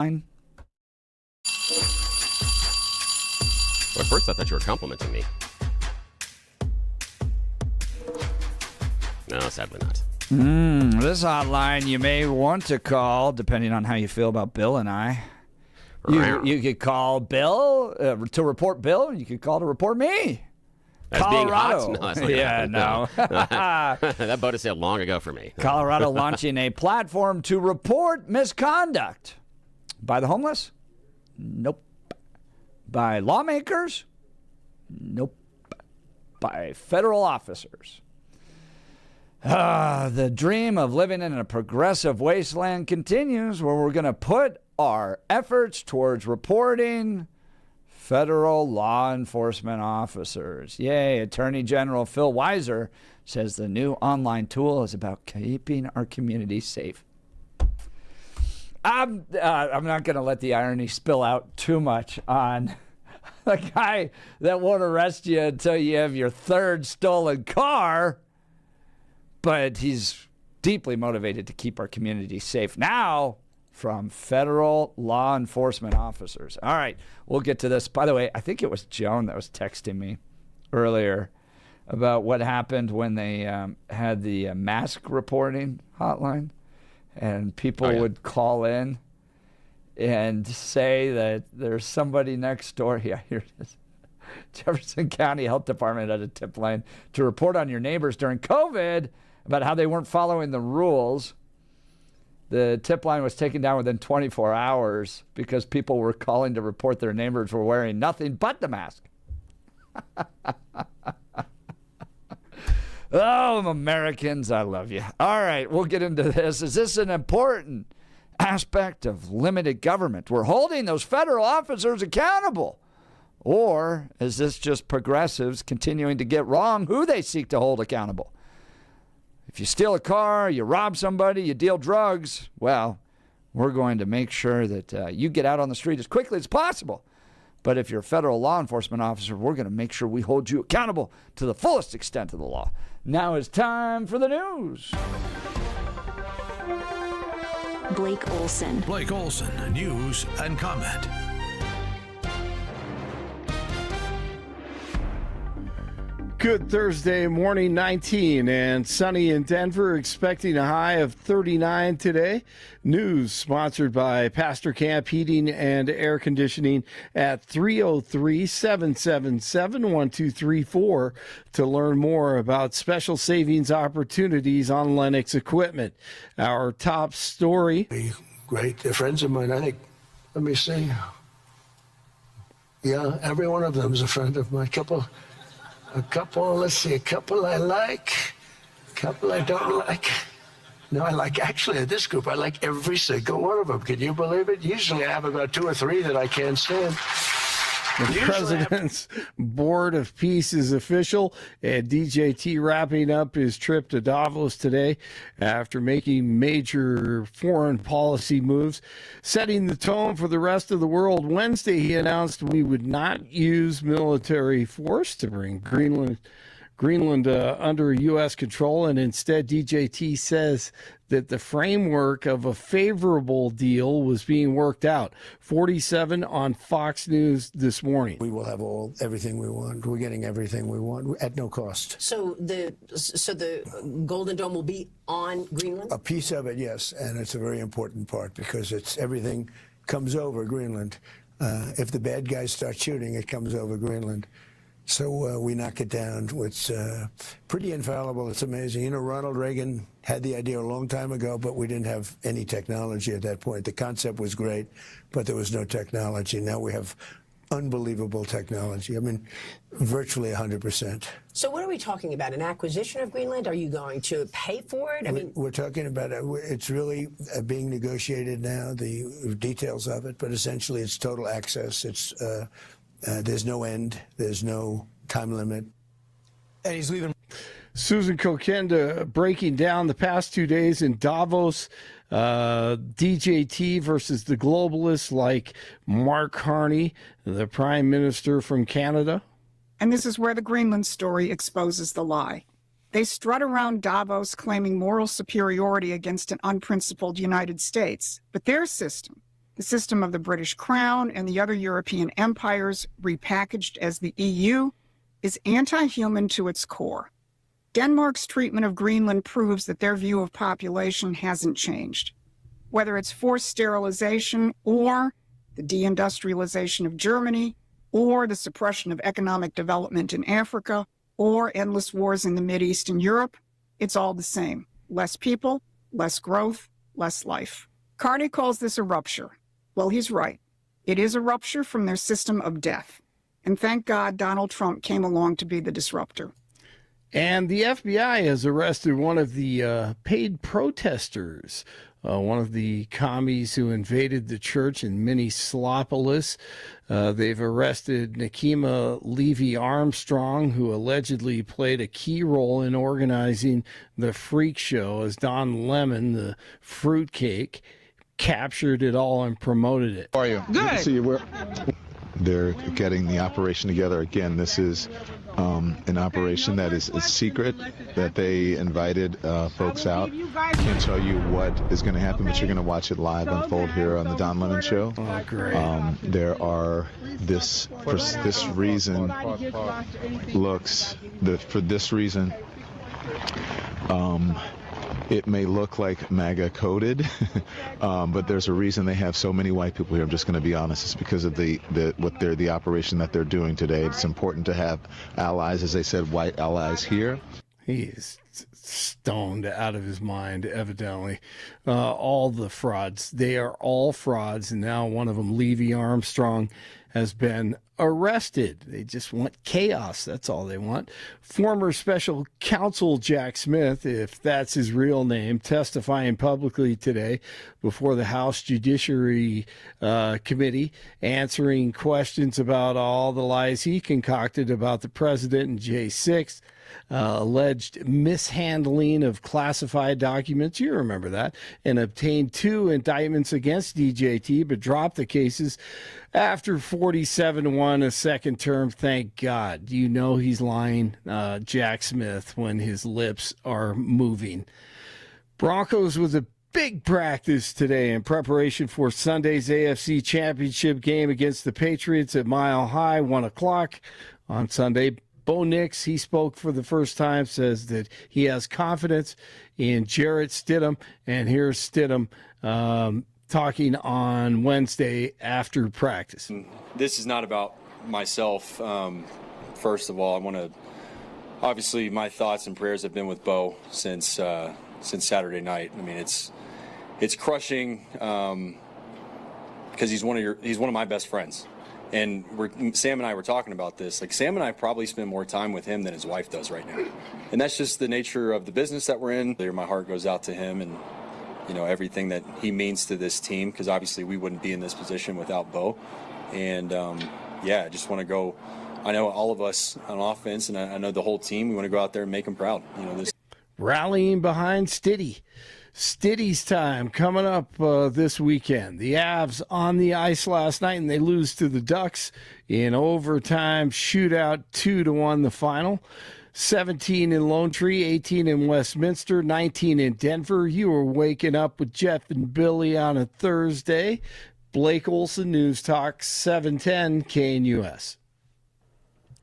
Well, at first I thought you were complimenting me. No, sadly not. This hotline you may want to call, depending on how you feel about Bill and I. You could call Bill to report Bill. You could call to report me. As Colorado. being hot? No, that's not yeah, no. That boat has sailed long ago for me. Colorado launching a platform to report misconduct. By the homeless? Nope. By lawmakers? Nope. By federal officers. The dream of living in a progressive wasteland continues, where we're going to put our efforts towards reporting federal law enforcement officers. Yay, Attorney General Phil Weiser says the new online tool is about keeping our community safe. I'm not going to let the irony spill out too much on the guy that won't arrest you until you have your third stolen car, but he's deeply motivated to keep our community safe now from federal law enforcement officers. All right, we'll get to this. By the way, I think it was Joan that was texting me earlier about what happened when they had the mask reporting hotline, and people would call in and say that there's somebody next door. Yeah, here it is. Jefferson County Health Department had a tip line to report on your neighbors during COVID about how they weren't following the rules. The tip line was taken down within 24 hours because people were calling to report their neighbors were wearing nothing but the mask. Oh, Americans, I love you. All right, we'll get into this. Is this an important aspect of limited government? We're holding those federal officers accountable. Or is this just progressives continuing to get wrong who they seek to hold accountable? If you steal a car, you rob somebody, you deal drugs, well, we're going to make sure that you get out on the street as quickly as possible. But if you're a federal law enforcement officer, we're going to make sure we hold you accountable to the fullest extent of the law. Now it's time for the news. Blake Olson. Blake Olson, news and comment. Good Thursday morning, 19 and sunny in Denver, expecting a high of 39 today. News sponsored by Pastor Camp Heating and Air Conditioning at 303-777-1234 to learn more about special savings opportunities on Lennox equipment. Our top story. Great. They're friends of mine, I think. Let me see. Yeah, every one of them is a friend of mine. A couple I like, a couple I don't like. No, I like, actually, this group, I like every single one of them. Can you believe it? Usually I have about 2 or 3 that I can't stand. The President's Board of Peace is official, and DJT wrapping up his trip to Davos today after making major foreign policy moves, setting the tone for the rest of the world. Wednesday, he announced we would not use military force to bring Greenland under U.S. control, and instead DJT says that the framework of a favorable deal was being worked out. 47 on Fox News this morning. We will have everything we want. We're getting everything we want at no cost. So the Golden Dome will be on Greenland? A piece of it, yes, and it's a very important part because everything comes over Greenland. If the bad guys start shooting, it comes over Greenland. So we knock it down. It's pretty infallible. It's amazing. You know, Ronald Reagan had the idea a long time ago, but we didn't have any technology at that point. The concept was great, but there was no technology. Now we have unbelievable technology. I mean, virtually 100%. So what are we talking about? An acquisition of Greenland? Are you going to pay for it? We're talking about it. It's really being negotiated now, the details of it, but essentially it's total access. It's there's no end. There's no time limit. And he's leaving. Susan Kokenda breaking down the past 2 days in Davos, DJT versus the globalists like Mark Carney, the Prime Minister from Canada. And this is where the Greenland story exposes the lie. They strut around Davos claiming moral superiority against an unprincipled United States. But their system The system of the British Crown and the other European empires, repackaged as the EU, is anti-human to its core. Denmark's treatment of Greenland proves that their view of population hasn't changed. Whether it's forced sterilization or the deindustrialization of Germany, or the suppression of economic development in Africa, or endless wars in the Mideast and Europe, it's all the same. Less people, less growth, less life. Carney calls this a rupture. Well, he's right. It is a rupture from their system of death. And thank God Donald Trump came along to be the disruptor. And the FBI has arrested one of the paid protesters, one of the commies who invaded the church in Minneapolis. They've arrested Nakima Levy-Armstrong, who allegedly played a key role in organizing the freak show as Don Lemon, the fruitcake, captured it all and promoted it. How are you? Good to see you. They're getting the operation together. Again, this is an operation that is secret, that they invited folks out. Can't tell you what is going to happen, but you're going to watch it live unfold here on the Don Lemon Show. Oh, great. There are for this reason, it may look like MAGA coded, but there's a reason they have so many white people here. I'm just going to be honest. It's because of the operation that they're doing today. It's important to have allies, as they said, white allies here. He is stoned out of his mind, evidently. All the frauds. They are all frauds. And now one of them, Levy-Armstrong, has been arrested. They just want chaos. That's all they want. Former special counsel Jack Smith, if that's his real name, testifying publicly today before the House Judiciary Committee, answering questions about all the lies he concocted about the president and J6. Alleged mishandling of classified documents. You remember that. And obtained 2 indictments against DJT, but dropped the cases after 47 won a second term. Thank God. You know he's lying, Jack Smith, when his lips are moving. Broncos with a big practice today in preparation for Sunday's AFC Championship game against the Patriots at Mile High, 1 o'clock on Sunday. Bo Nix, he spoke for the first time, says that he has confidence in Jarrett Stidham. And here's Stidham talking on Wednesday after practice. This is not about myself. First of all, I want to, obviously my thoughts and prayers have been with Bo since Saturday night. I mean, it's crushing because he's one of my best friends. And Sam and I were talking about this. Like, Sam and I probably spend more time with him than his wife does right now. And that's just the nature of the business that we're in. My heart goes out to him and, you know, everything that he means to this team, because obviously we wouldn't be in this position without Bo. And, I just want to go. I know all of us on offense, and I know the whole team, we want to go out there and make them proud. You know, this rallying behind Stiddy. Stiddy's time coming up this weekend. The Avs on the ice last night, and they lose to the Ducks in overtime shootout, 2-1 the final. 17 in Lone Tree, 18 in Westminster, 19 in Denver. You were waking up with Jeff and Billy on a Thursday. Blake Olson, News Talk 710 KNUS.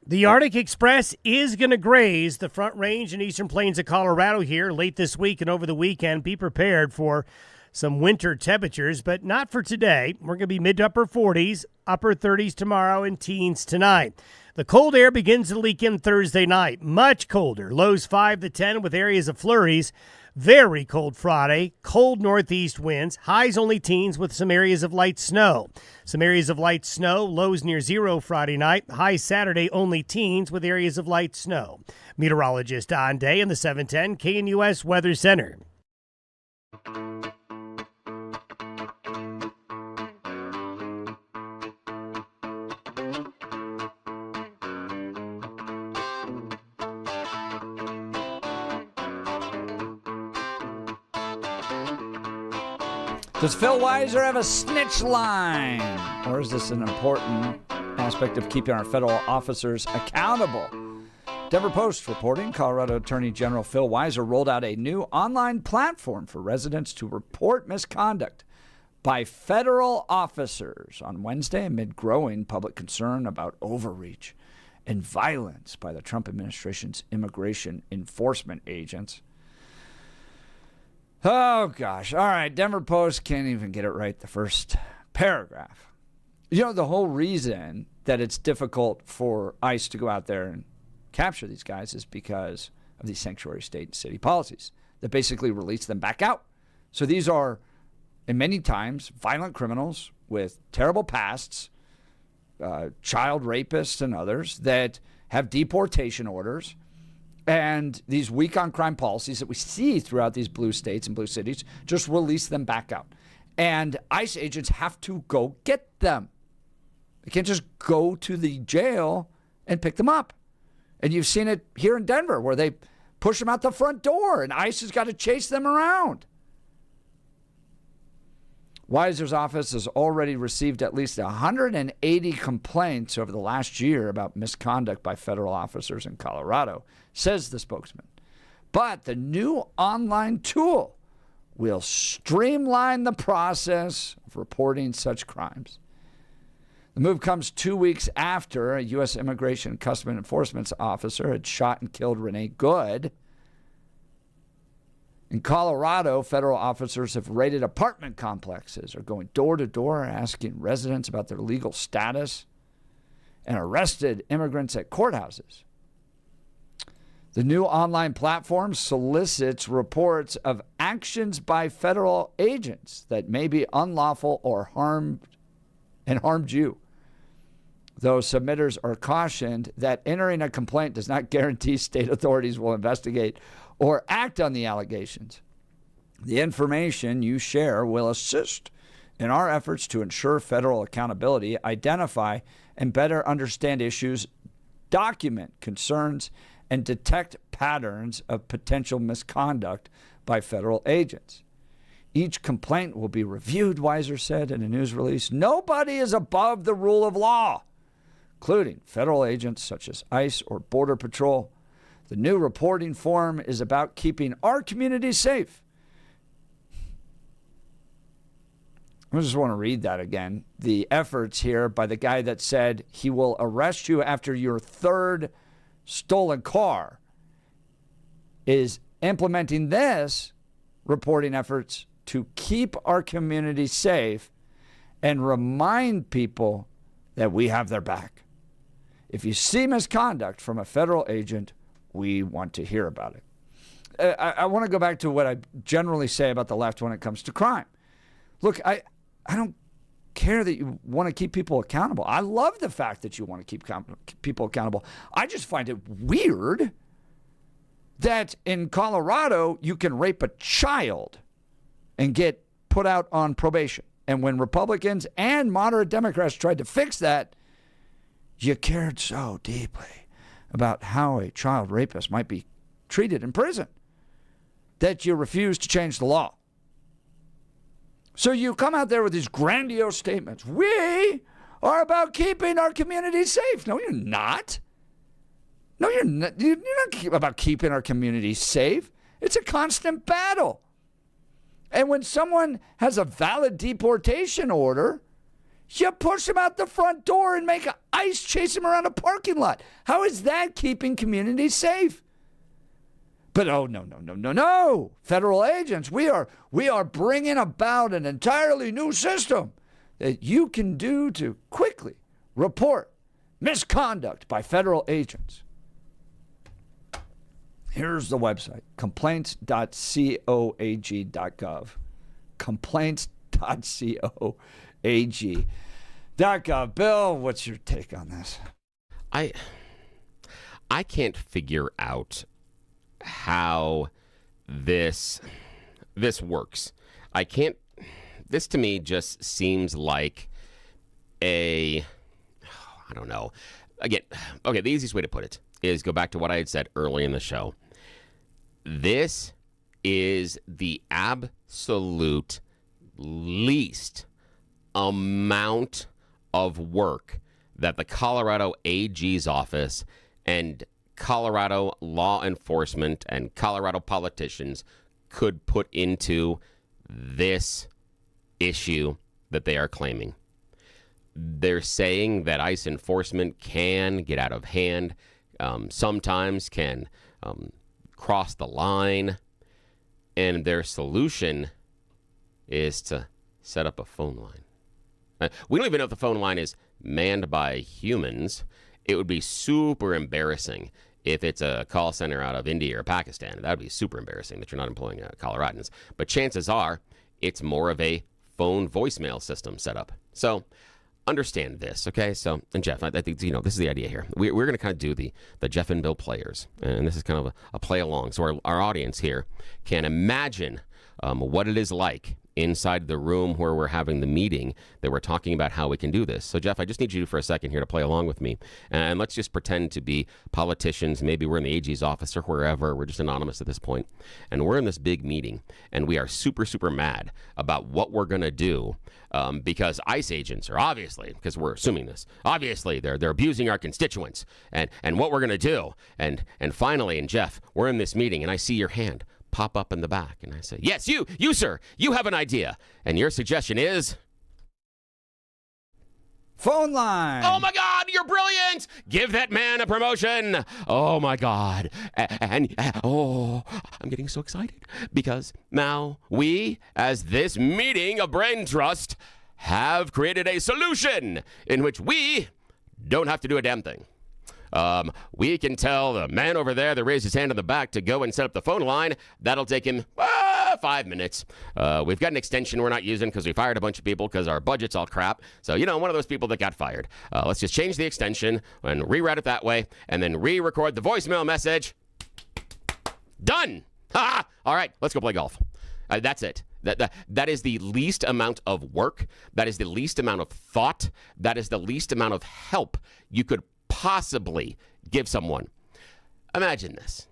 The Arctic Express is going to graze the Front Range and Eastern Plains of Colorado here late this week and over the weekend. Be prepared for some winter temperatures, but not for today. We're going to be mid to upper 40s, upper 30s tomorrow, and teens tonight. The cold air begins to leak in Thursday night. Much colder. Lows 5 to 10 with areas of flurries. Very cold Friday, cold northeast winds, highs only teens with some areas of light snow. Some areas of light snow, lows near 0 Friday night, highs Saturday only teens with areas of light snow. Meteorologist Don Day in the 710 KNUS Weather Center. Does Phil Weiser have a snitch line? Or is this an important aspect of keeping our federal officers accountable? Denver Post reporting, Colorado Attorney General Phil Weiser rolled out a new online platform for residents to report misconduct by federal officers on Wednesday amid growing public concern about overreach and violence by the Trump administration's immigration enforcement agents. Oh, gosh. All right. Denver Post can't even get it right the first paragraph. You know, the whole reason that it's difficult for ICE to go out there and capture these guys is because of these sanctuary state and city policies that basically release them back out. So these are, in many times, violent criminals with terrible pasts, child rapists and others that have deportation orders. And these weak on crime policies that we see throughout these blue states and blue cities just release them back out. And ICE agents have to go get them. They can't just go to the jail and pick them up. And you've seen it here in Denver where they push them out the front door and ICE has got to chase them around. Weiser's office has already received at least 180 complaints over the last year about misconduct by federal officers in Colorado, says the spokesman. But the new online tool will streamline the process of reporting such crimes. The move comes 2 weeks after a U.S. Immigration and Customs Enforcement officer had shot and killed Renee Good. In Colorado, federal officers have raided apartment complexes or going door to door asking residents about their legal status and arrested immigrants at courthouses. The new online platform solicits reports of actions by federal agents that may be unlawful or harmed you. Though submitters are cautioned that entering a complaint does not guarantee state authorities will investigate or act on the allegations. The information you share will assist in our efforts to ensure federal accountability, identify and better understand issues, document concerns, and detect patterns of potential misconduct by federal agents. Each complaint will be reviewed, Weiser said in a news release. Nobody is above the rule of law, including federal agents such as ICE or Border Patrol. The new reporting form is about keeping our community safe. I just want to read that again. The efforts here by the guy that said he will arrest you after your third stolen car is implementing this reporting efforts to keep our community safe and remind people that we have their back. If you see misconduct from a federal agent, we want to hear about it. I want to go back to what I generally say about the left when it comes to crime. Look, I don't care that you want to keep people accountable. I love the fact that you want to keep people accountable. I just find it weird that in Colorado you can rape a child and get put out on probation. And when Republicans and moderate Democrats tried to fix that, you cared so deeply about how a child rapist might be treated in prison that you refused to change the law. So you come out there with these grandiose statements. We are about keeping our community safe. No, you're not. No, you're not. You're not about keeping our community safe. It's a constant battle. And when someone has a valid deportation order, you push them out the front door and make ICE chase them around a parking lot. How is that keeping communities safe? But no. Federal agents, we are bringing about an entirely new system that you can do to quickly report misconduct by federal agents. Here's the website, complaints.coag.gov. Complaints.coag.gov. Bill, what's your take on this? I can't figure out how this works. I can't. This to me just seems like I don't know. Again, okay, the easiest way to put it is go back to what I had said early in the show. This is the absolute least amount of work that the Colorado AG's office and Colorado law enforcement and Colorado politicians could put into this issue that they are claiming. They're saying that ICE enforcement can get out of hand, sometimes can cross the line, and their solution is to set up a phone line. We don't even know if the phone line is manned by humans. It would be super embarrassing if it's a call center out of India or Pakistan. That would be super embarrassing that you're not employing Coloradans. But chances are it's more of a phone voicemail system setup. So understand this, okay? So, and Jeff, I think, this is the idea here. We're going to kind of do the Jeff and Bill players. And this is kind of a play along. So our audience here can imagine what it is like inside the room where we're having the meeting that we're talking about how we can do this. So, Jeff, I just need you for a second here to play along with me. And let's just pretend to be politicians. Maybe we're in the AG's office or wherever. We're just anonymous at this point. And we're in this big meeting. And we are super, super mad about what we're going to do because ICE agents are obviously, because we're assuming this, obviously they're abusing our constituents and what we're going to do. And finally, and Jeff, we're in this meeting and I see your hand pop up in the back, and I say, yes, you, sir, you have an idea. And your suggestion is? Phone line. Oh, my God, you're brilliant. Give that man a promotion. Oh, my God. And I'm getting so excited because now we, as this meeting of Brain Trust, have created a solution in which we don't have to do a damn thing. We can tell the man over there that raised his hand in the back to go and set up the phone line. That'll take him 5 minutes. We've got an extension we're not using because we fired a bunch of people because our budget's all crap. So, one of those people that got fired. Let's just change the extension and reroute it that way and then re-record the voicemail message. Done. Ha! All right, let's go play golf. That's it. That is the least amount of work. That is the least amount of thought. That is the least amount of help you could possibly give someone. Imagine this.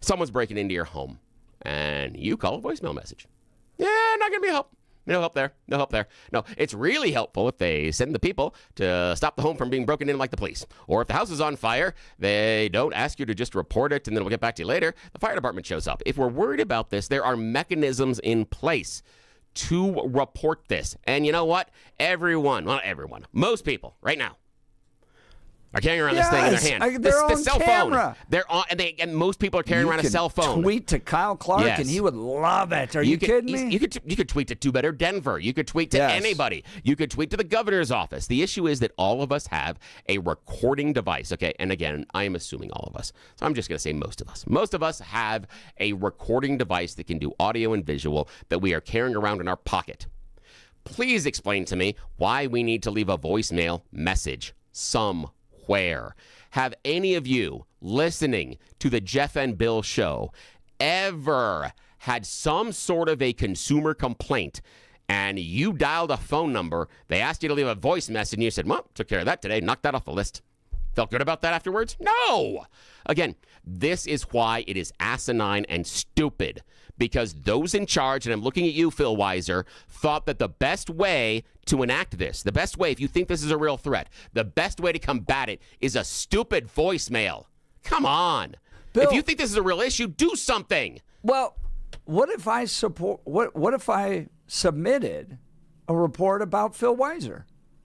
Someone's breaking into your home and you call a voicemail message. Yeah, not going to be help. No help there. No help there. No, it's really helpful if they send the people to stop the home from being broken in like the police. Or if the house is on fire, they don't ask you to just report it and then we'll get back to you later. The fire department shows up. If we're worried about this, there are mechanisms in place to report this. And you know what? Not everyone, most people right now are carrying around this thing in their hand. The cell camera. Phone. They're on, and most people are carrying around a cell phone. Tweet to Kyle Clark, yes. and he would love it. Are you kidding me? You could tweet to Two Better Denver. You could tweet to anybody. You could tweet to the governor's office. The issue is that all of us have a recording device. Okay, and again, I am assuming all of us. So I'm just going to say most of us. Most of us have a recording device that can do audio and visual that we are carrying around in our pocket. Please explain to me why we need to leave a voicemail message somewhere. Have any of you listening to the Jeff and Bill show ever had some sort of a consumer complaint and you dialed a phone number, they asked you to leave a voice message and you said, well, took care of that today, knocked that off the list? Felt good about that afterwards? No! Again, this is why it is asinine and stupid. Because those in charge, and I'm looking at you, Phil Weiser, thought that the best way to enact this, the best way, if you think this is a real threat, the best way to combat it is a stupid voicemail. Come on. Bill, if you think this is a real issue, do something. Well, what if I submitted a report about Phil Weiser?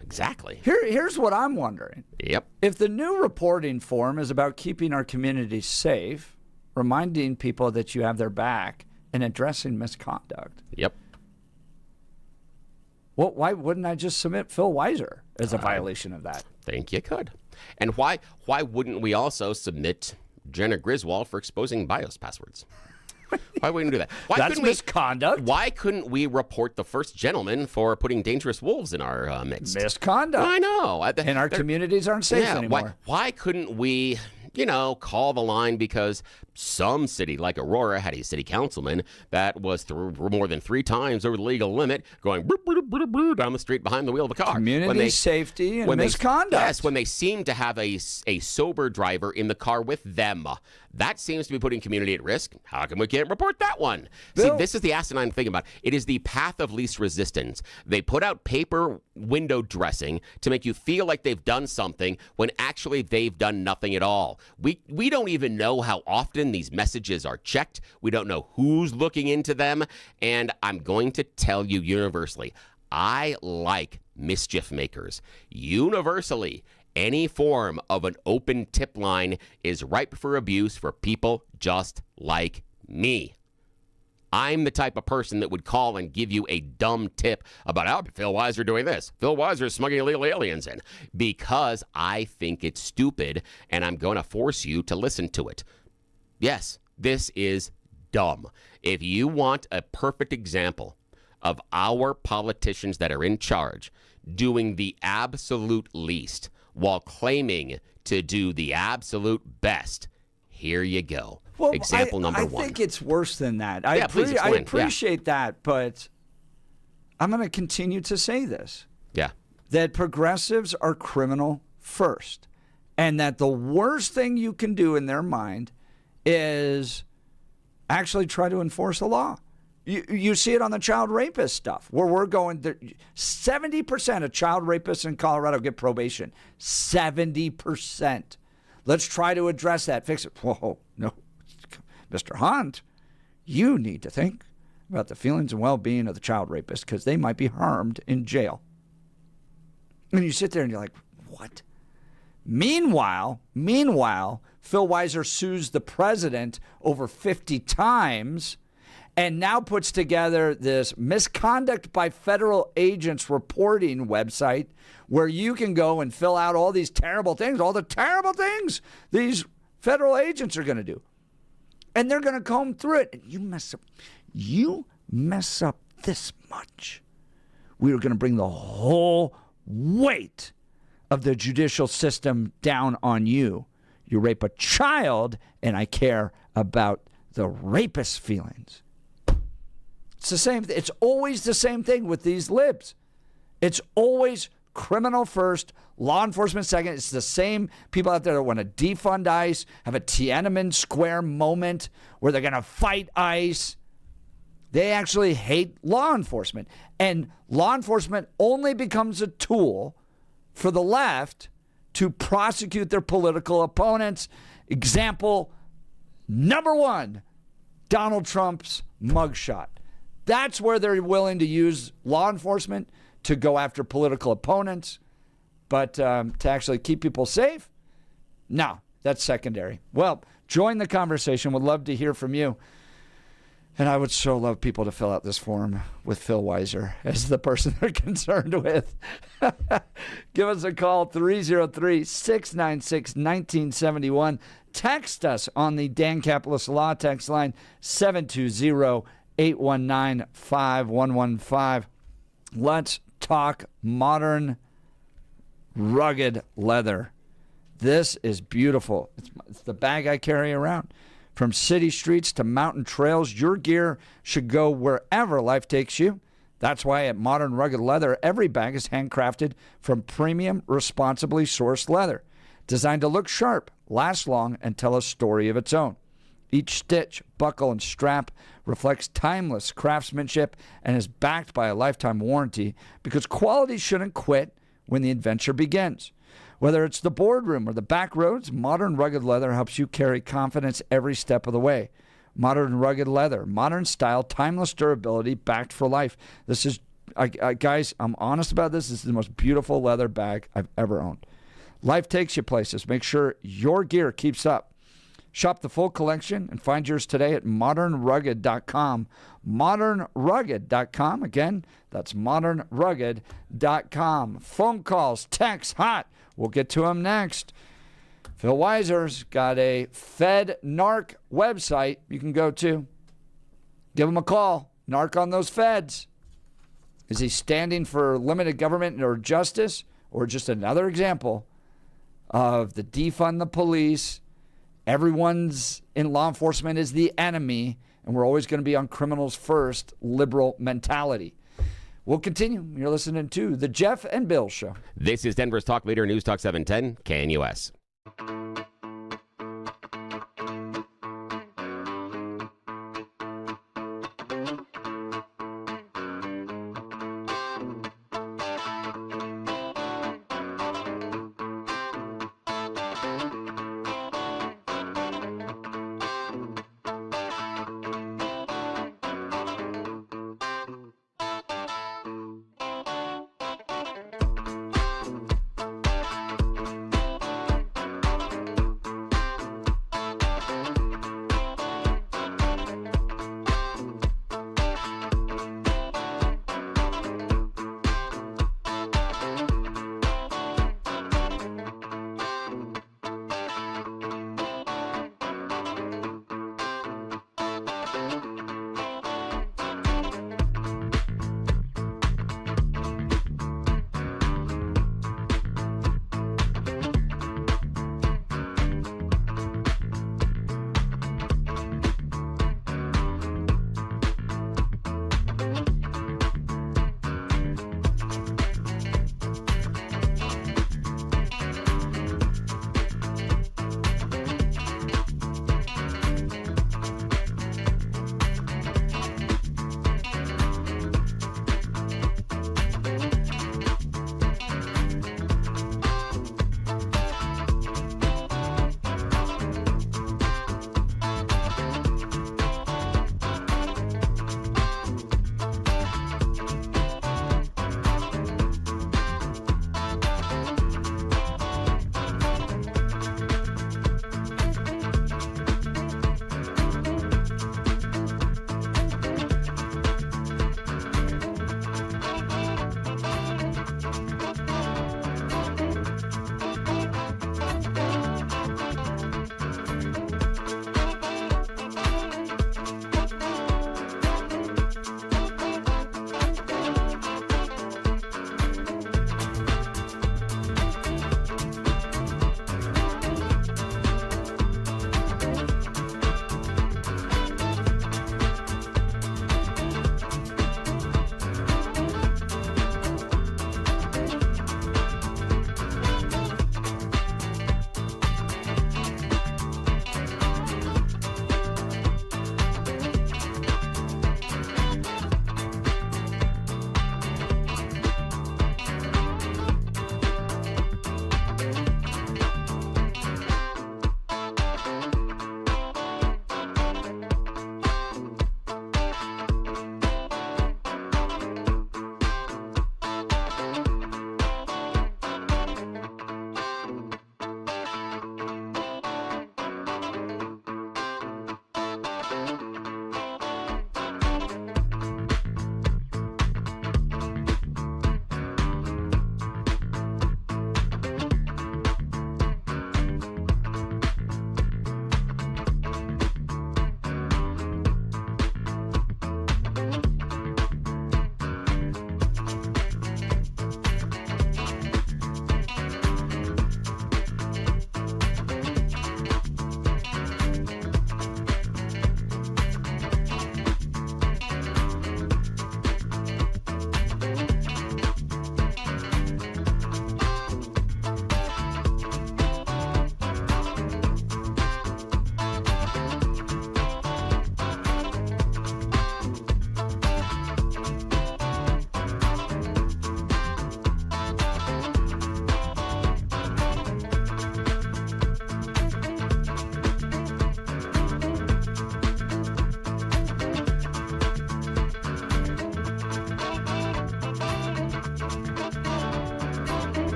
Exactly. Here's what I'm wondering. Yep. If the new reporting form is about keeping our community safe, reminding people that you have their back, and addressing misconduct. Yep. Well, why wouldn't I just submit Phil Weiser as a violation of that? Think you could. And why wouldn't we also submit Jenna Griswold for exposing BIOS passwords? Why wouldn't we do that? That's misconduct. Why couldn't we report the first gentleman for putting dangerous wolves in our midst? Misconduct. I know. And our communities aren't safe anymore. Why couldn't we, call the line because some city like Aurora had a city councilman that was through more than 3 times over the legal limit going down the street behind the wheel of a car. Community safety and misconduct. Yes, when they seem to have a sober driver in the car with them. That seems to be putting community at risk. How come we can't report that one? Bill, see, this is the asinine thing about it. It is the path of least resistance. They put out paper window dressing to make you feel like they've done something when actually they've done nothing at all. We don't even know how often these messages are checked. We don't know who's looking into them. And I'm going to tell you universally, I like mischief makers. Universally, any form of an open tip line is ripe for abuse for people just like me. I'm the type of person that would call and give you a dumb tip about how Phil Weiser doing this. Phil Weiser is smuggling illegal aliens in, because I think it's stupid and I'm going to force you to listen to it. Yes, this is dumb. If you want a perfect example of our politicians that are in charge doing the absolute least while claiming to do the absolute best, here you go. Well, Example number one. I think it's worse than that. Please I explain. appreciate that, but I'm going to continue to say this. Yeah. That progressives are criminal first, and that the worst thing you can do in their mind is actually try to enforce the law. You see it on the child rapist stuff, where we're going, 70% of child rapists in Colorado get probation. 70%. Let's try to address that, fix it. Whoa, no. Mr. Hunt, you need to think about the feelings and well-being of the child rapist, because they might be harmed in jail. And you sit there and you're like, what? Meanwhile, Phil Weiser sues the president over 50 times and now puts together this misconduct by federal agents reporting website where you can go and fill out all these terrible things, all the terrible things these federal agents are going to do. And they're going to comb through it. And you mess up this much, we are going to bring the whole weight of the judicial system down on you. You rape a child, and I care about the rapist's feelings. It's the same. It's always the same thing with these libs. It's always criminal first, law enforcement second. It's the same people out there that want to defund ICE, have a Tiananmen Square moment where they're going to fight ICE. They actually hate law enforcement. And law enforcement only becomes a tool for the left to prosecute their political opponents. Example number one, Donald Trump's mugshot. That's where they're willing to use law enforcement to go after political opponents. But to actually keep people safe, no, that's secondary. Well, join the conversation. Would love to hear from you. And I would so love people to fill out this form with Phil Weiser as the person they're concerned with. Give us a call, 303-696-1971. Text us on the Dan Capitalist Law text line, 720-819-5115. Let's talk modern, rugged leather. This is beautiful. It's the bag I carry around. From city streets to mountain trails, your gear should go wherever life takes you. That's why at Modern Rugged Leather, every bag is handcrafted from premium, responsibly sourced leather, designed to look sharp, last long, and tell a story of its own. Each stitch, buckle, and strap reflects timeless craftsmanship and is backed by a lifetime warranty, because quality shouldn't quit when the adventure begins. Whether it's the boardroom or the back roads, Modern Rugged Leather helps you carry confidence every step of the way. Modern Rugged Leather, modern style, timeless durability, backed for life. This is, guys, I'm honest about this. This is the most beautiful leather bag I've ever owned. Life takes you places. Make sure your gear keeps up. Shop the full collection and find yours today at modernrugged.com. Modernrugged.com. Again, that's modernrugged.com. Phone calls, texts, hot. We'll get to them next. Phil Weiser's got a Fed NARC website you can go to. Give him a call. NARC on those feds. Is he standing for limited government or justice, or just another example of the defund the police? Everyone's in law enforcement is the enemy, and we're always going to be on criminals first, liberal mentality. We'll continue. You're listening to The Jeff and Bill Show. This is Denver's Talk Leader, News Talk 710, KNUS.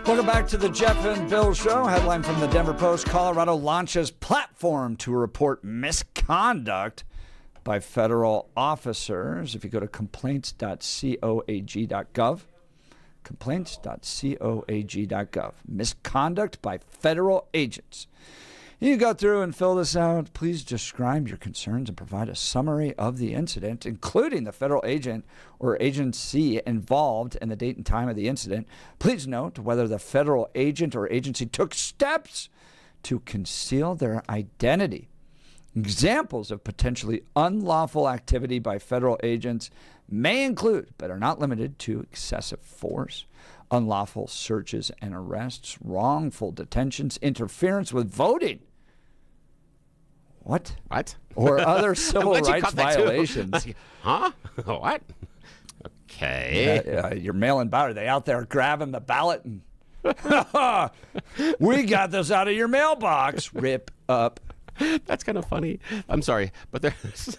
Welcome back to the Jeff and Bill Show. Headline from the Denver Post: Colorado launches platform to report misconduct by federal officers. If you go to complaints.coag.gov, complaints.coag.gov, misconduct by federal agents. You go through and fill this out. Please describe your concerns and provide a summary of the incident, including the federal agent or agency involved and the date and time of the incident. Please note whether the federal agent or agency took steps to conceal their identity. Examples of potentially unlawful activity by federal agents may include, but are not limited to, excessive force, unlawful searches and arrests, wrongful detentions, interference with voting. What? Or other civil rights violations. Huh? What? Okay. Your mail-in ballot. Are they out there grabbing the ballot? And we got this out of your mailbox. Rip up. That's kind of funny. I'm sorry, but there's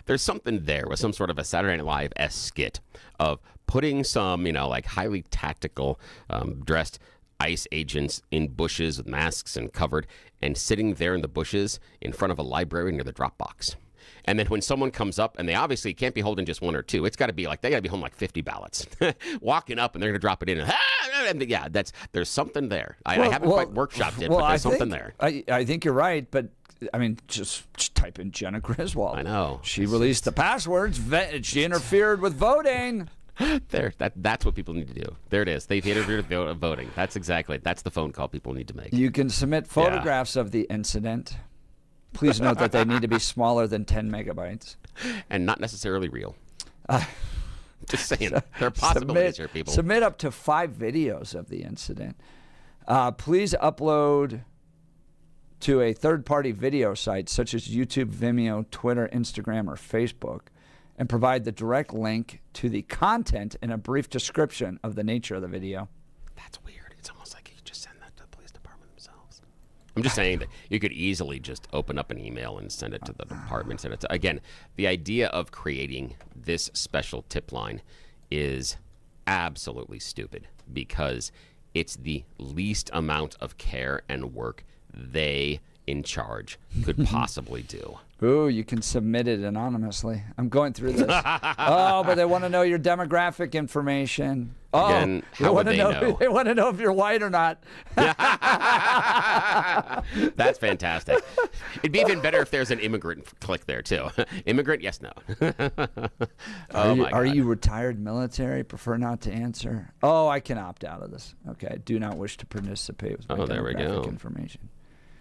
there's something there with some sort of a Saturday Night Live-esque skit of putting some, like highly tactical dressed ICE agents in bushes with masks and covered, and sitting there in the bushes in front of a library near the drop box. And then when someone comes up, and they obviously can't be holding just one or two, it's got to be like, they got to be holding like 50 ballots. Walking up, and they're going to drop it in. And yeah, there's something there. I haven't quite workshopped it, but there's something there. I think you're right, but I mean, just type in Jenna Griswold. I know. She released the passwords. She interfered with voting. That's what people need to do. There it is. They've interfered with voting. That's the phone call people need to make. You can submit photographs of the incident. Please note that they need to be smaller than 10 megabytes. And not necessarily real. Just saying. There are possibilities here, people. Submit up to 5 videos of the incident. Please upload to a third-party video site such as YouTube, Vimeo, Twitter, Instagram, or Facebook, and provide the direct link to the content and a brief description of the nature of the video. That's weird. It's almost like you just send that to the police department themselves. I'm just saying that you could easily just open up an email and send it to the department. Again, the idea of creating this special tip line is absolutely stupid because it's the least amount of care and work they in charge could possibly do. Ooh, you can submit it anonymously. I'm going through this. Oh, but they want to know your demographic information. Oh, again, how would they know? They want to know if you're white or not. That's fantastic. It'd be even better if there's an immigrant click there, too. Immigrant, yes, no. Are you retired military? Prefer not to answer? Oh, I can opt out of this. Okay, do not wish to participate with my demographic information.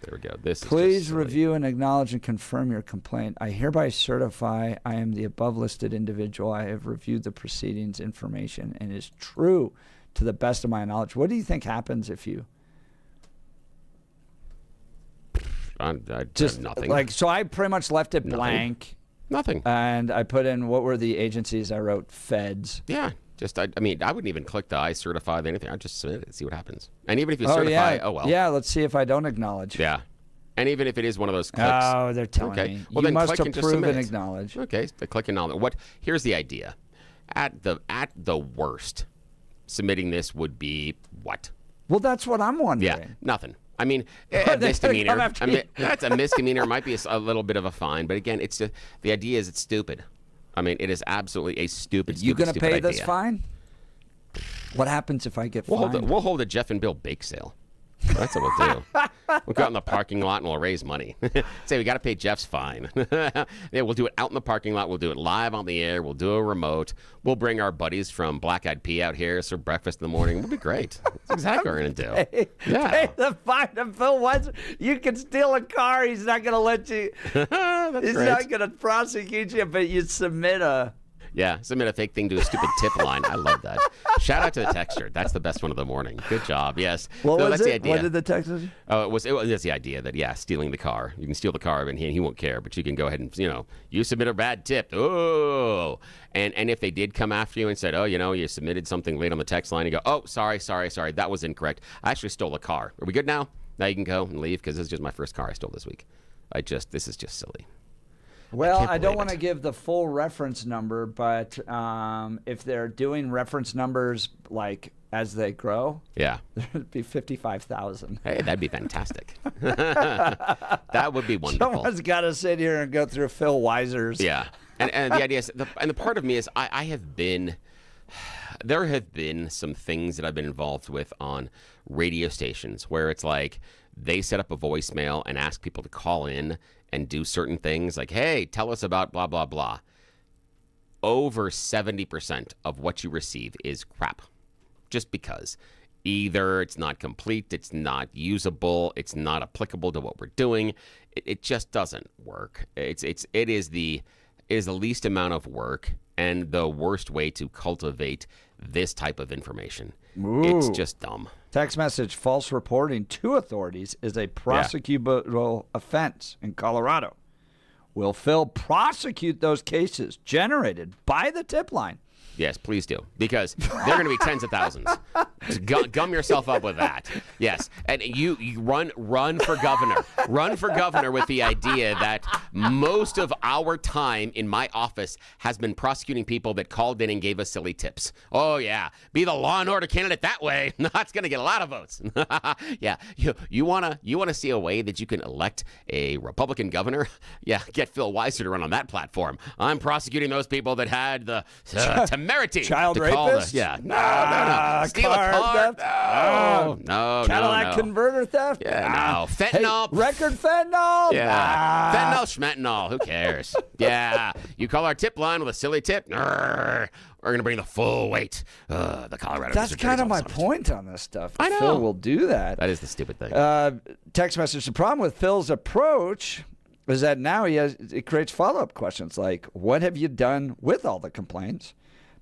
There we go. Please review and acknowledge and confirm your complaint. I hereby certify I am the above listed individual. I have reviewed the proceedings information and is true to the best of my knowledge. What do you think happens if you just nothing? So I pretty much left it blank. Nothing. And I put in what were the agencies. I wrote feds. Yeah. I wouldn't even click the I certify anything. I'd just submit it and see what happens. And even if you certify, oh well. Yeah, let's see if I don't acknowledge. Yeah. And even if it is one of those clicks. Oh, they're telling me. Well, you then must click and approve and just acknowledge. Okay, the click and acknowledge. Here's the idea. At the worst, submitting this would be what? Well, that's what I'm wondering. Yeah, nothing. I mean, a misdemeanor. That's a misdemeanor. Might be a little bit of a fine, but again, it's the idea is it's stupid. I mean, it is absolutely a stupid. You going to pay idea. this fine? What happens if I get fined? We'll hold a Jeff and Bill bake sale. That's what we'll do. We'll go out in the parking lot and we'll raise money. Say we got to pay Jeff's fine. Yeah, we'll do it out in the parking lot. We'll do it live on the air. We'll do a remote. We'll bring our buddies from Black Eyed Pea out here, serve breakfast in the morning. It'll be great. That's exactly what we're gonna do. Pay the fine to Phil Wentz. You can steal a car. He's not gonna let you. He's not gonna prosecute you, but you submit a. Yeah, submit a fake thing to a stupid tip line. I love that. Shout out to the texter. That's the best one of the morning. Good job. Yes. That's the it? idea. What did the texter? Oh, it was the idea that stealing the car. You can steal the car and he won't care, but you can go ahead and you submit a bad tip. Oh, and if they did come after you and said, you submitted something late on the text line, you go, oh, sorry, that was incorrect. I actually stole a car. Are we good now? Now you can go and leave because this is just my first car I stole this week. This is just silly. Well, I don't want to give the full reference number, but if they're doing reference numbers like as they grow, Yeah. there'd be 55,000. Hey, that'd be fantastic. That would be wonderful. Someone's got to sit here and go through Phil Weiser's. Yeah. And the idea is, the part of me is, there have been some things that I've been involved with on radio stations where it's like they set up a voicemail and ask people to call in and do certain things like, hey, tell us about blah, blah, blah. Over 70% of what you receive is crap. Just because either it's not complete, it's not usable, it's not applicable to what we're doing. It just doesn't work. It is the least amount of work and the worst way to cultivate this type of information. Ooh. It's just dumb. Text message: false reporting to authorities is a prosecutable offense in Colorado. Will Phil prosecute those cases generated by the tip line? Yes, please do, because they're going to be tens of thousands. Just gum yourself up with that. Yes, and you run for governor. Run for governor with the idea that most of our time in my office has been prosecuting people that called in and gave us silly tips. Oh yeah, be the law and order candidate that way. That's going to get a lot of votes. Yeah, you wanna see a way that you can elect a Republican governor? Yeah, get Phil Weiser to run on that platform. I'm prosecuting those people that had the temerity child to call rapist. Yeah, no. Steal a car? Theft? No, Cadillac converter theft? Yeah, no. Fentanyl? Hey, record fentanyl? Yeah. Fentanyl, schmetanyl. Who cares? Yeah. You call our tip line with a silly tip? We're going to bring the full weight. The Colorado. That's kind of my point on this stuff. I know. Phil will do that. That is the stupid thing. Text message. The problem with Phil's approach is that now it creates follow-up questions like, what have you done with all the complaints?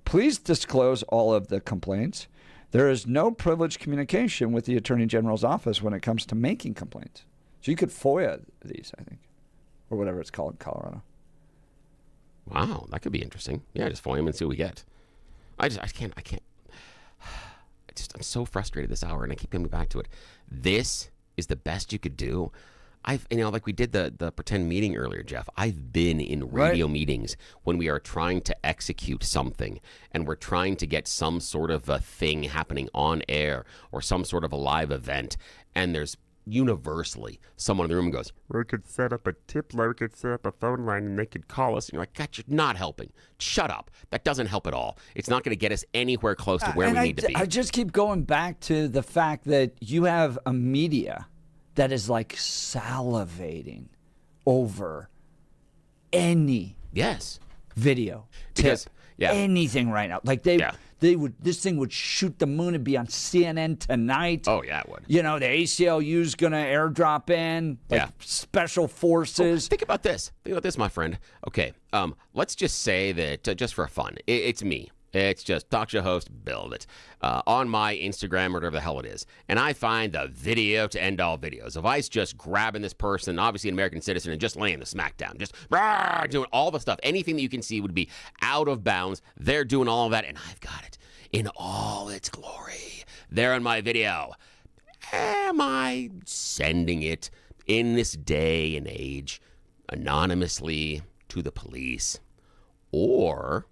Please disclose all of the complaints. There is no privileged communication with the Attorney General's office when it comes to making complaints. So you could FOIA these, I think, or whatever it's called in Colorado. Wow, that could be interesting. Yeah, just FOIA them and see what we get. I can't. I'm so frustrated this hour, and I keep coming back to it. This is the best you could do. Like we did the pretend meeting earlier, Jeff. I've been in radio meetings when we are trying to execute something and we're trying to get some sort of a thing happening on air or some sort of a live event, and there's universally someone in the room goes, we could set up a tip line, we could set up a phone line, and they could call us. And you're like, God, you're not helping. Shut up. That doesn't help at all. It's not going to get us anywhere close to where we need to be. I just keep going back to the fact that you have a media that is like salivating over any video, tip, anything right now. Like they would, this thing would shoot the moon and be on CNN tonight. Oh yeah, it would. You know, the ACLU's gonna airdrop in, like special forces. Think about this. Think about this, my friend. Okay, let's just say that just for fun, it's me. It's just talk show host, build it on my Instagram or whatever the hell it is. And I find the video to end all videos of Ice just grabbing this person, obviously an American citizen, and just laying the smack down. Just doing all the stuff. Anything that you can see would be out of bounds. They're doing all of that, and I've got it in all its glory. There on my video. Am I sending it in this day and age anonymously to the police? Or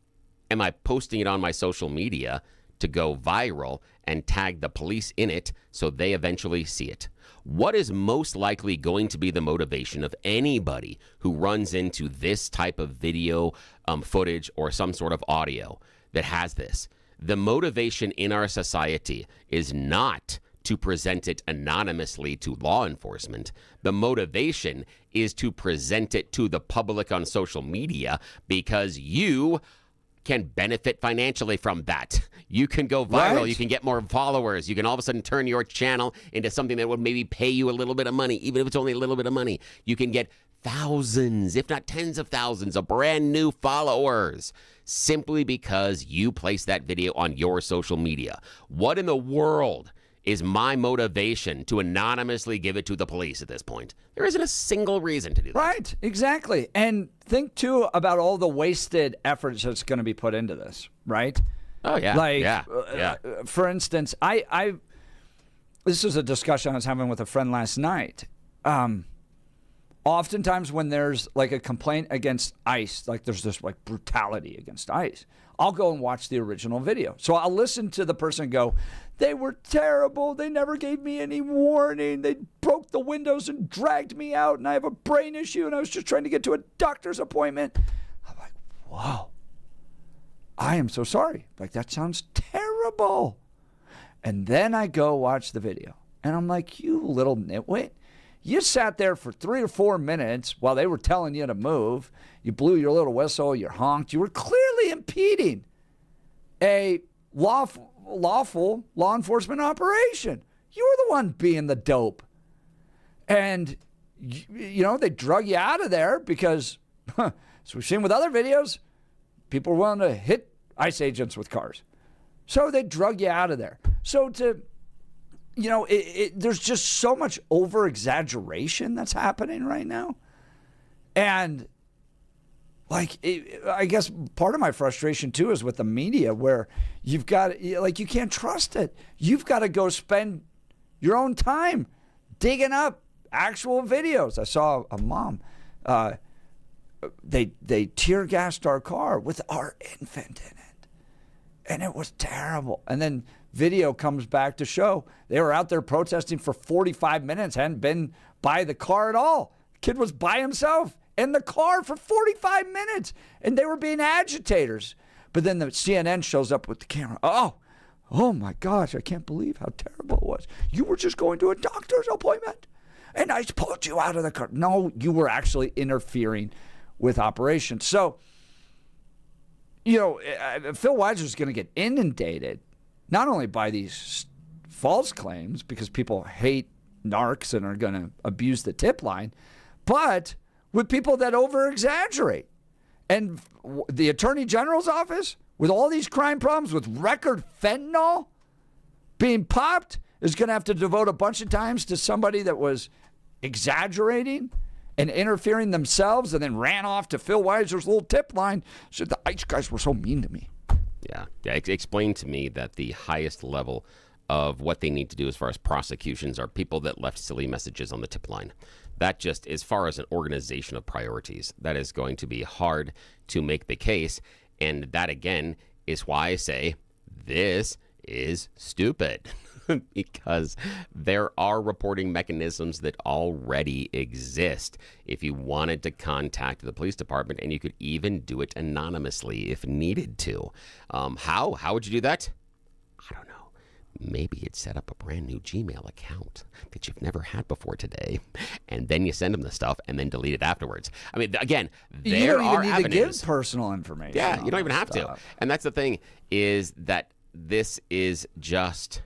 am I posting it on my social media to go viral and tag the police in it so they eventually see it? What is most likely going to be the motivation of anybody who runs into this type of video footage or some sort of audio that has this? The motivation in our society is not to present it anonymously to law enforcement. The motivation is to present it to the public on social media because you can benefit financially from that. You can go viral. Right. You can get more followers. You can all of a sudden turn your channel into something that would maybe pay you a little bit of money, even if it's only a little bit of money. You can get thousands, if not tens of thousands, of brand new followers simply because you place that video on your social media. What in the world is my motivation to anonymously give it to the police at this point? There isn't a single reason to do that. Right, exactly. And think, too, about all the wasted efforts that's going to be put into this, right? Oh, yeah. Like, for instance, this was a discussion I was having with a friend last night. oftentimes when there's like a complaint against ICE, like there's this like brutality against ICE, I'll go and watch the original video. So I'll listen to the person go, they were terrible. They never gave me any warning. They broke the windows and dragged me out, and I have a brain issue, and I was just trying to get to a doctor's appointment. I'm like, whoa, I am so sorry. Like, that sounds terrible. And then I go watch the video, and I'm like, you little nitwit. You sat there for 3 or 4 minutes while they were telling you to move. You blew your little whistle. You honked. You were clearly impeding a lawful law enforcement operation. You were the one being the dope. And, they drug you out of there because, as we've seen with other videos, people were willing to hit ICE agents with cars. So they drug you out of there. So there's just so much over-exaggeration that's happening right now. And, I guess part of my frustration, too, is with the media where you've got, you can't trust it. You've got to go spend your own time digging up actual videos. I saw a mom, they tear gassed our car with our infant in it. And it was terrible. And then video comes back to show they were out there protesting for 45 minutes, hadn't been by the car at all. Kid was by himself in the car for 45 minutes, and they were being agitators. But then the CNN shows up with the camera. Oh my gosh, I can't believe how terrible it was. You were just going to a doctor's appointment, and I pulled you out of the car. No, you were actually interfering with operations. So, Phil Weiser's going to get inundated, not only by these false claims, because people hate narcs and are going to abuse the tip line, but with people that over-exaggerate. And the Attorney General's office, with all these crime problems, with record fentanyl being popped, is going to have to devote a bunch of times to somebody that was exaggerating and interfering themselves and then ran off to Phil Weiser's little tip line. Said the ICE guys were so mean to me. Yeah. Explain to me that the highest level of what they need to do as far as prosecutions are people that left silly messages on the tip line. That just, as far as an organization of priorities, that is going to be hard to make the case. And that, again, is why I say this is stupid. Because there are reporting mechanisms that already exist if you wanted to contact the police department, and you could even do it anonymously if needed to. How would you do that? I don't know. Maybe you'd set up a brand new Gmail account that you've never had before today, and then you send them the stuff and then delete it afterwards. I mean, again, there are avenues. You don't even need to give personal information. Yeah, you don't even have to. And that's the thing, is that this is just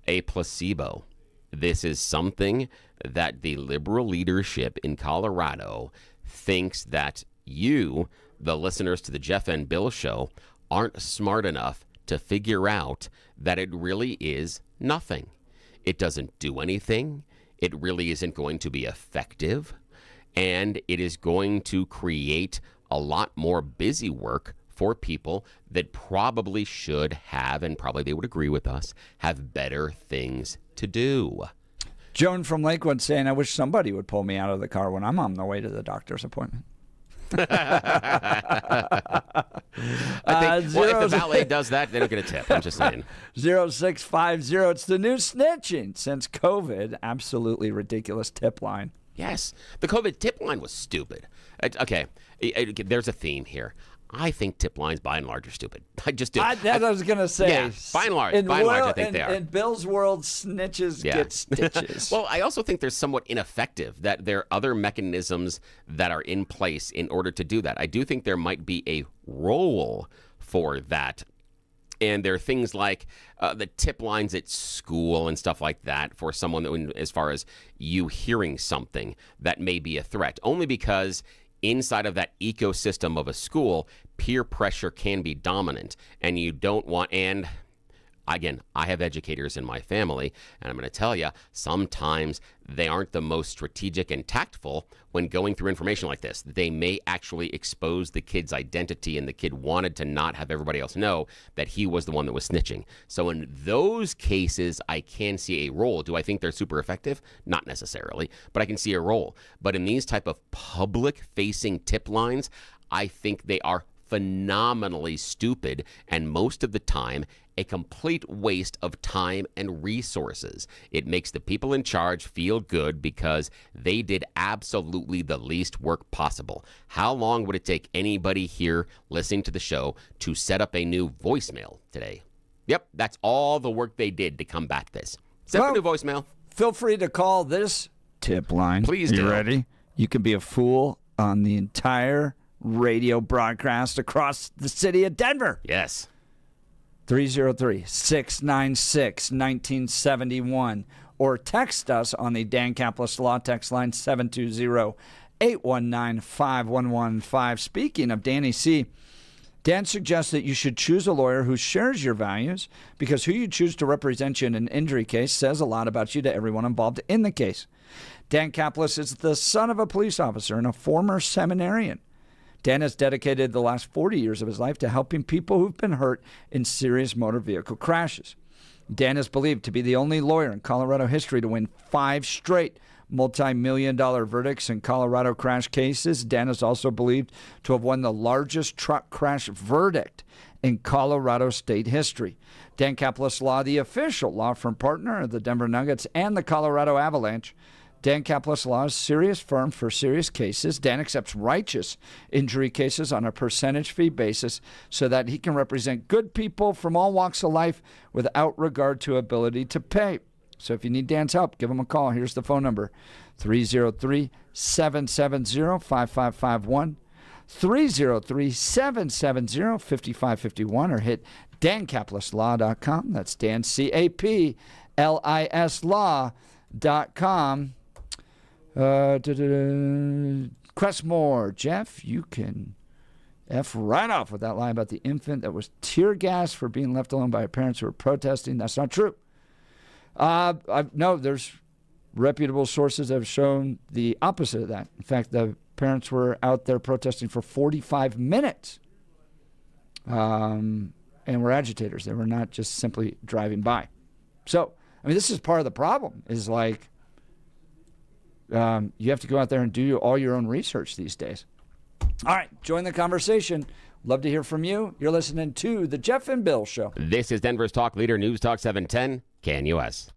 a placebo. This is something that the liberal leadership in Colorado thinks that you, the listeners to the Jeff and Bill show, aren't smart enough to figure out that it really is nothing. It doesn't do anything. It really isn't going to be effective. And it is going to create a lot more busy work for people that probably should have, and probably they would agree with us, have better things to do. Joan from Lakewood saying, I wish somebody would pull me out of the car when I'm on the way to the doctor's appointment. I think, well, if the valet does that, they don't get a tip. I'm just saying. 0650. It's the new snitching since COVID. Absolutely ridiculous tip line. Yes. The COVID tip line was stupid. Okay. There's a theme here. I think tip lines, by and large, are stupid. I just do. That I was going to say. Yeah, by and large, I think they are. In Bill's world, snitches get stitches. Well, I also think they're somewhat ineffective, that there are other mechanisms that are in place in order to do that. I do think there might be a role for that. And there are things like the tip lines at school and stuff like that for someone that, as far as you hearing something that may be a threat, only because inside of that ecosystem of a school, peer pressure can be dominant, and you don't want, and Again, I have educators in my family, and I'm going to tell you, sometimes they aren't the most strategic and tactful when going through information like this. They may actually expose the kid's identity, and the kid wanted to not have everybody else know that he was the one that was snitching. So in those cases, I can see a role. Do I think they're super effective? Not necessarily, but I can see a role. But in these type of public-facing tip lines, I think they are phenomenally stupid, and most of the time a complete waste of time and resources. It makes the people in charge feel good because they did absolutely the least work possible. How long would it take anybody here listening to the show to set up a new voicemail today? Yep, that's all the work they did to combat this. Set up a new voicemail. Feel free to call this tip line. Please do. You ready? You can be a fool on the entire radio broadcast across the city of Denver. Yes. 303-696-1971. Or text us on the Dan Caplis Law text line 720-819-5115. Speaking of Danny C., Dan suggests that you should choose a lawyer who shares your values because who you choose to represent you in an injury case says a lot about you to everyone involved in the case. Dan Caplis is the son of a police officer and a former seminarian. Dan has dedicated the last 40 years of his life to helping people who've been hurt in serious motor vehicle crashes. Dan is believed to be the only lawyer in Colorado history to win 5 straight multi-million-dollar verdicts in Colorado crash cases. Dan is also believed to have won the largest truck crash verdict in Colorado state history. Dan Caplis Law, the official law firm partner of the Denver Nuggets and the Colorado Avalanche. Dan Caplis Law is a serious firm for serious cases. Dan accepts righteous injury cases on a percentage fee basis so that he can represent good people from all walks of life without regard to ability to pay. So if you need Dan's help, give him a call. Here's the phone number, 303-770-5551, 303-770-5551, or hit dancaplisLaw.com. That's Dan, C-A-P-L-I-S Law.com. Crestmore, Jeff, you can F right off with that lie about the infant that was tear gassed for being left alone by her parents who were protesting. That's not true. No, there's reputable sources that have shown the opposite of that. In fact, the parents were out there protesting for 45 minutes and were agitators. They were not just simply driving by. So, I mean, this is part of the problem, is like, you have to go out there and do all your own research these days. All right, join the conversation. Love to hear from you. You're listening to The Jeff and Bill Show. This is Denver's Talk Leader, News Talk 710, KNUS.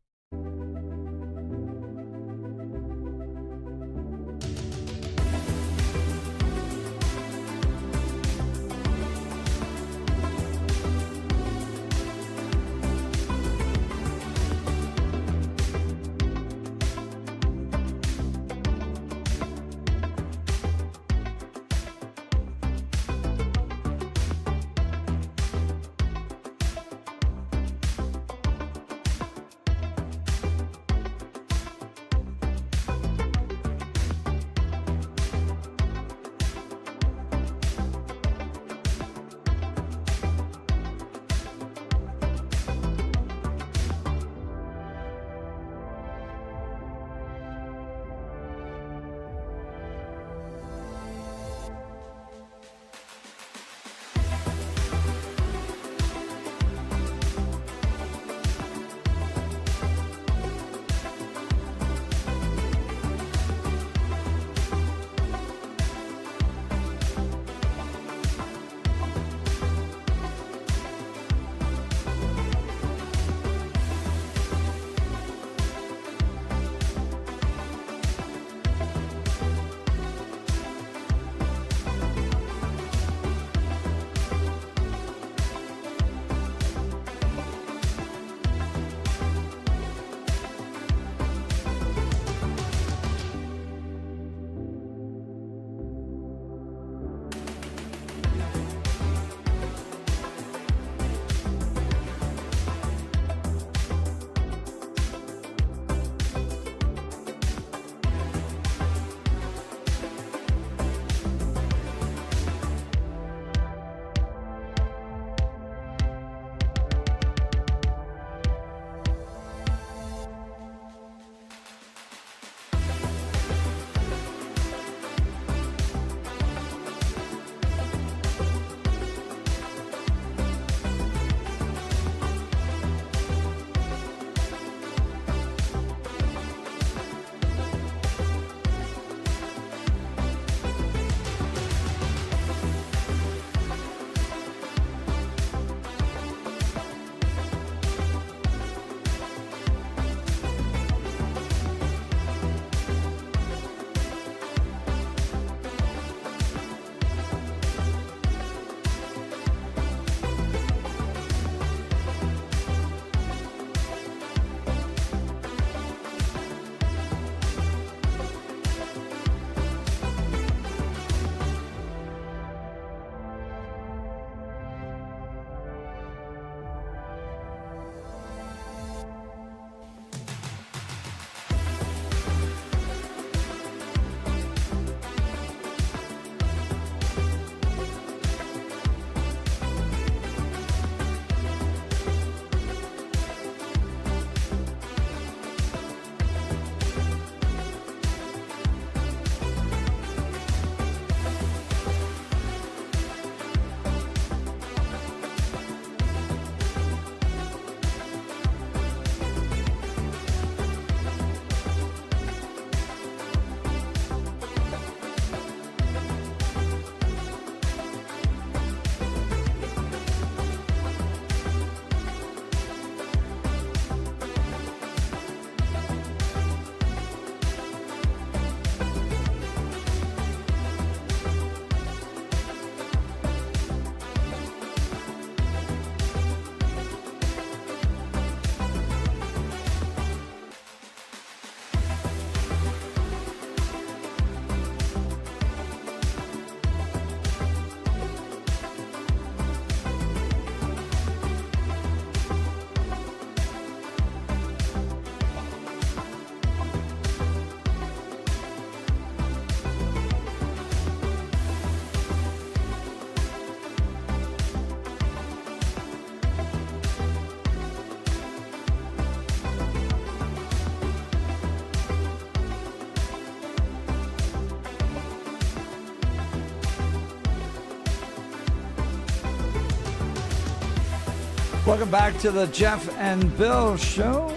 Welcome back to the Jeff and Bill Show.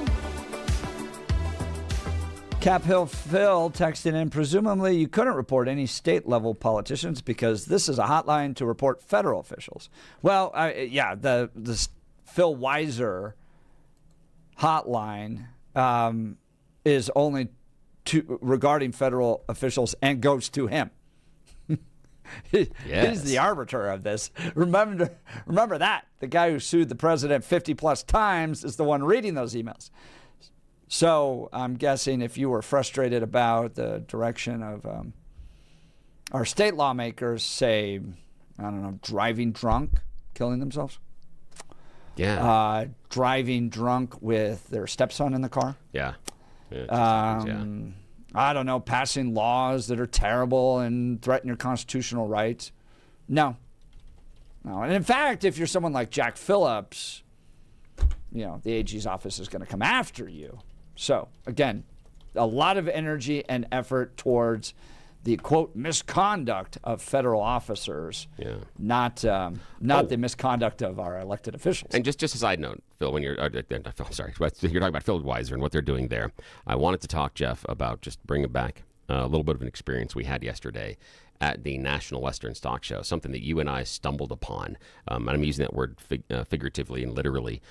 Cap Hill Phil texted in, presumably you couldn't report any state-level politicians because this is a hotline to report federal officials. Well, the Phil Weiser hotline is only regarding federal officials and goes to him. He's the arbiter of this. Remember that. The guy who sued the president 50-plus times is the one reading those emails. So I'm guessing if you were frustrated about the direction of our state lawmakers, say, I don't know, driving drunk, killing themselves. Yeah. Driving drunk with their stepson in the car. Yeah. I don't know, passing laws that are terrible and threaten your constitutional rights. No. And in fact, if you're someone like Jack Phillips, the AG's office is going to come after you. So, again, a lot of energy and effort towards the, quote, misconduct of federal officers, not the misconduct of our elected officials. And just a side note, Phil, when you're talking about Phil Weiser and what they're doing there, I wanted to talk, Jeff, about just bringing back a little bit of an experience we had yesterday at the National Western Stock Show, something that you and I stumbled upon. And I'm using that word figuratively and literally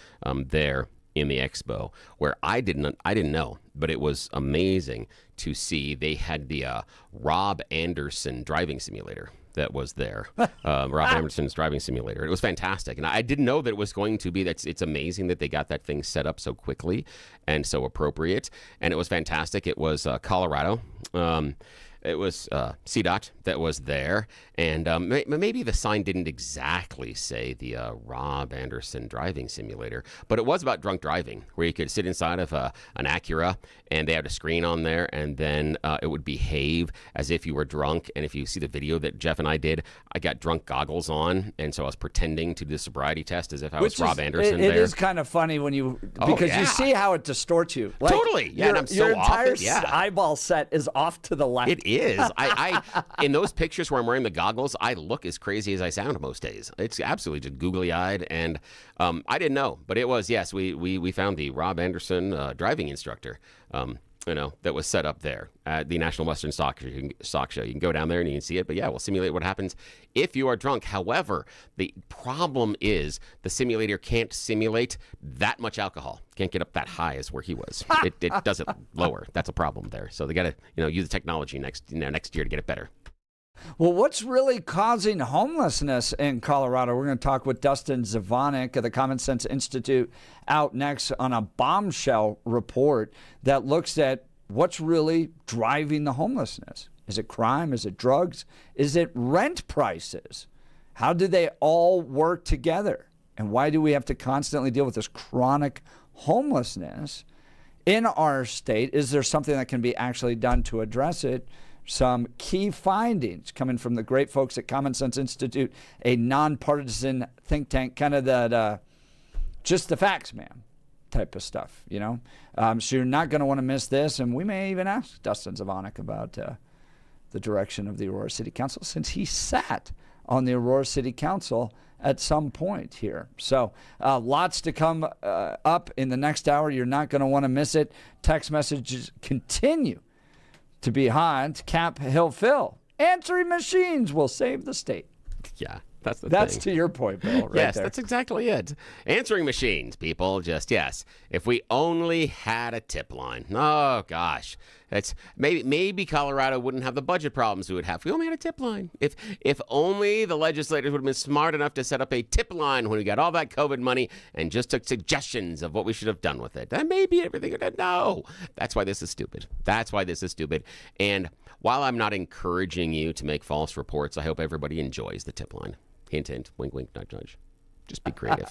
there in the expo, where I didn't know, but it was amazing to see they had the Rob Anderson driving simulator that was there. Rob Anderson's driving simulator. It was fantastic. And I didn't know that it was going to be that. It's amazing that they got that thing set up so quickly and so appropriate. And it was fantastic. It was Colorado. It was CDOT that was there, and maybe the sign didn't exactly say the Rob Anderson driving simulator, but it was about drunk driving, where you could sit inside of an Acura, and they had a screen on there, and then it would behave as if you were drunk. And if you see the video that Jeff and I did, I got drunk goggles on, and so I was pretending to do the sobriety test as if I was Rob Anderson there. It is kind of funny when you see how it distorts you. Like, totally. Yeah, and I'm so your entire off. eyeball set is off to the left. It is. I in those pictures where I'm wearing the goggles, I look as crazy as I sound most days. It's absolutely just googly-eyed, and I didn't know, but it was, yes, we found the Rob Anderson driving instructor, that was set up there at the National Western Stock Show. You can go down there and you can see it, but yeah, we'll simulate what happens if you are drunk. However, the problem is the simulator can't simulate that much alcohol. Can't get up that high as where he was. It does it lower. That's a problem there. So they got to use the technology next year to get it better. Well, what's really causing homelessness in Colorado? We're going to talk with Dustin Zvonek of the Common Sense Institute out next on a bombshell report that looks at what's really driving the homelessness. Is it crime? Is it drugs? Is it rent prices? How do they all work together? And why do we have to constantly deal with this chronic homelessness in our state? Is there something that can be actually done to address it? Some key findings coming from the great folks at Common Sense Institute, a nonpartisan think tank, kind of that just the facts, man, type of stuff, So you're not going to want to miss this. And we may even ask Dustin Zvonek about the direction of the Aurora City Council, since he sat on the Aurora City Council at some point here. So lots to come up in the next hour. You're not going to want to miss it. Text messages continue to be hot. Cap Hill Phil. Answering machines will save the state. Yeah, that's the That's thing. to your point, Bill. Right yes, there. that's exactly it. Answering machines, people. Just yes. If we only had a tip line. Oh gosh, that's maybe Colorado wouldn't have the budget problems we would have. If we only had a tip line. If only the legislators would have been smart enough to set up a tip line when we got all that COVID money and just took suggestions of what we should have done with it. That may be everything. No, that's why this is stupid. That's why this is stupid. And while I'm not encouraging you to make false reports, I hope everybody enjoys the tip line. Hint, hint, wink, wink, nudge, nudge. Just be creative.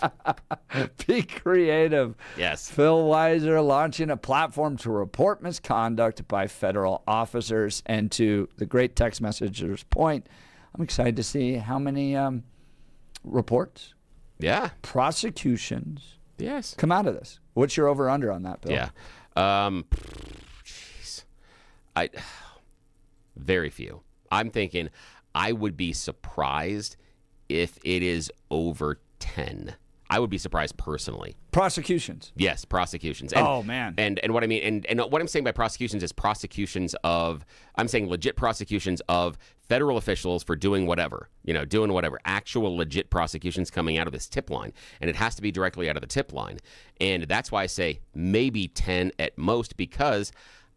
Be creative. Yes. Phil Weiser launching a platform to report misconduct by federal officers. And to the great text messenger's point, I'm excited to see how many reports, prosecutions, come out of this. What's your over-under on that, Bill? Yeah. Very few. I'm thinking I would be surprised if it is over 10. I would be surprised personally. Prosecutions. Yes, prosecutions. Oh, man. And what I mean, and what I'm saying by prosecutions is I'm saying legit prosecutions of federal officials for doing whatever, actual legit prosecutions coming out of this tip line. And it has to be directly out of the tip line. And that's why I say maybe 10 at most, because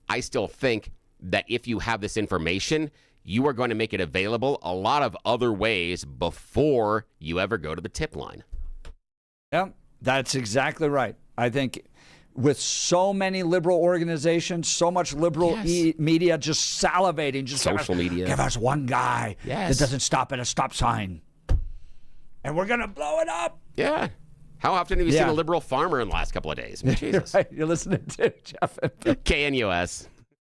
I still think that if you have this information, you are going to make it available a lot of other ways before you ever go to the tip line. Yeah, that's exactly right. I think with so many liberal organizations, so much liberal media just salivating, just social media. Give us one guy that doesn't stop at a stop sign, and we're going to blow it up. Yeah. How often have you seen a liberal farmer in the last couple of days? Jesus. You're listening to Jeff. KNUS.